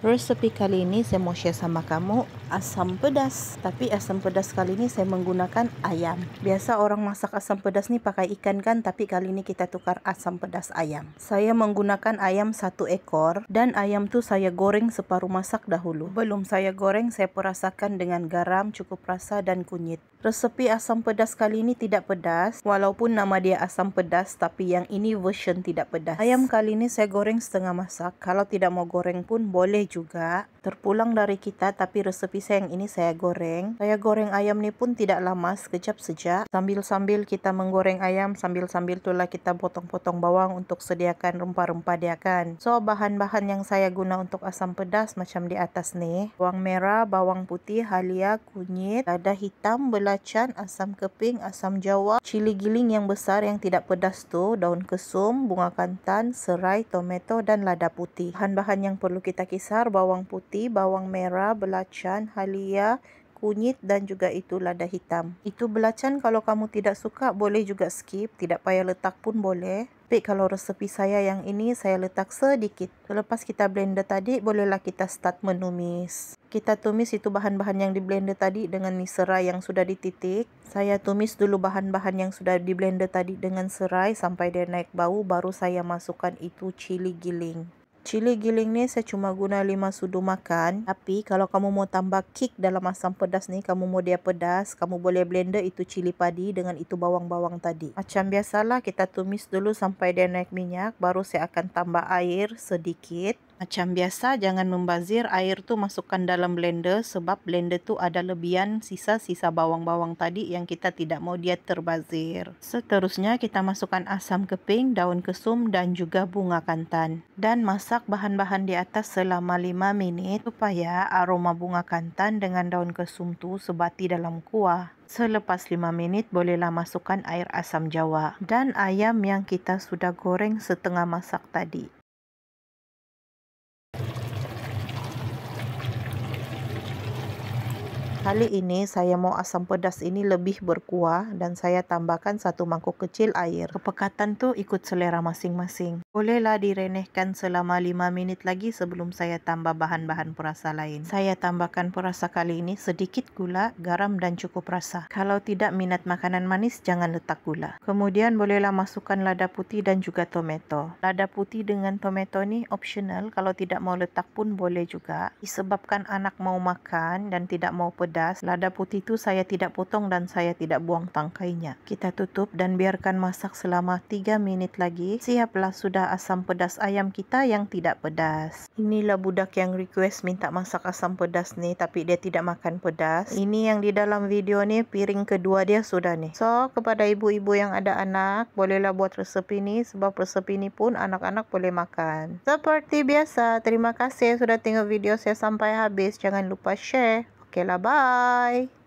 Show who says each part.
Speaker 1: Resepi kali ini saya mau share sama kamu asam pedas. Tapi asam pedas kali ini saya menggunakan ayam. Biasa orang masak asam pedas ni pakai ikan kan, tapi kali ini kita tukar asam pedas ayam. Saya menggunakan ayam 1 ekor dan ayam tu saya goreng separuh masak dahulu. Belum saya goreng, saya perasakan dengan garam cukup rasa dan kunyit. Resepi asam pedas kali ini tidak pedas, walaupun nama dia asam pedas, tapi yang ini version tidak pedas. Ayam kali ini saya goreng setengah masak. Kalau tidak mau goreng pun boleh juga. Terpulang dari kita, tapi resepi saya yang ini saya goreng. Saya goreng ayam ni pun tidak lama, sekejap saja. Sambil-sambil kita menggoreng ayam, sambil-sambil itulah kita potong-potong bawang untuk sediakan rempah-rempah dia kan. So, bahan-bahan yang saya guna untuk asam pedas macam di atas ni. Bawang merah, bawang putih, halia, kunyit, lada hitam, belacan, asam keping, asam jawa, cili giling yang besar yang tidak pedas tu, daun kesum, bunga kantan, serai, tomato dan lada putih. Bahan-bahan yang perlu kita kisar: bawang putih, bawang merah, belacan, halia, kunyit dan juga itu lada hitam. Itu belacan kalau kamu tidak suka boleh juga skip, tidak payah letak pun boleh. Tapi kalau resepi saya yang ini saya letak sedikit. Selepas kita blender tadi, bolehlah kita start menumis. Kita tumis itu bahan-bahan yang di blender tadi dengan serai yang sudah dititik. Saya tumis dulu bahan-bahan yang sudah di blender tadi dengan serai sampai dia naik bau, baru saya masukkan itu cili giling. Cili giling ni saya cuma guna 5 sudu makan. Tapi kalau kamu mau tambah kick dalam asam pedas ni, kamu mau dia pedas, kamu boleh blender itu cili padi dengan itu bawang-bawang tadi. Macam biasalah, kita tumis dulu sampai dia naik minyak, baru saya akan tambah air sedikit. Macam biasa, jangan membazir. Air tu masukkan dalam blender sebab blender tu ada lebihan sisa-sisa bawang-bawang tadi yang kita tidak mau dia terbazir. Seterusnya kita masukkan asam keping, daun kesum dan juga bunga kantan. Dan masak bahan-bahan di atas selama 5 minit supaya aroma bunga kantan dengan daun kesum tu sebati dalam kuah. Selepas 5 minit bolehlah masukkan air asam jawa dan ayam yang kita sudah goreng setengah masak tadi. Kali ini saya mau asam pedas ini lebih berkuah dan saya tambahkan 1 mangkuk kecil air. Kepekatan tu ikut selera masing-masing. Bolehlah diremehkan selama 5 minit lagi sebelum saya tambah bahan-bahan perasa lain. Saya tambahkan perasa kali ini sedikit gula, garam dan cukup rasa. Kalau tidak minat makanan manis, jangan letak gula. Kemudian bolehlah masukkan lada putih dan juga tomato. Lada putih dengan tomato ni optional, kalau tidak mau letak pun boleh juga. Disebabkan anak mau makan dan tidak mau pedas, lada putih itu saya tidak potong dan saya tidak buang tangkainya. Kita tutup dan biarkan masak selama 3 minit lagi. Siaplah sudah asam pedas ayam kita yang tidak pedas. Inilah budak yang request minta masak asam pedas nih, tapi dia tidak makan pedas. Ini yang di dalam video nih, piring kedua dia sudah nih. So, kepada ibu-ibu yang ada anak, bolehlah buat resepi ini sebab resepi ini pun anak-anak boleh makan. Seperti biasa, terima kasih sudah tengok video saya sampai habis. Jangan lupa share. Oke lah, bye.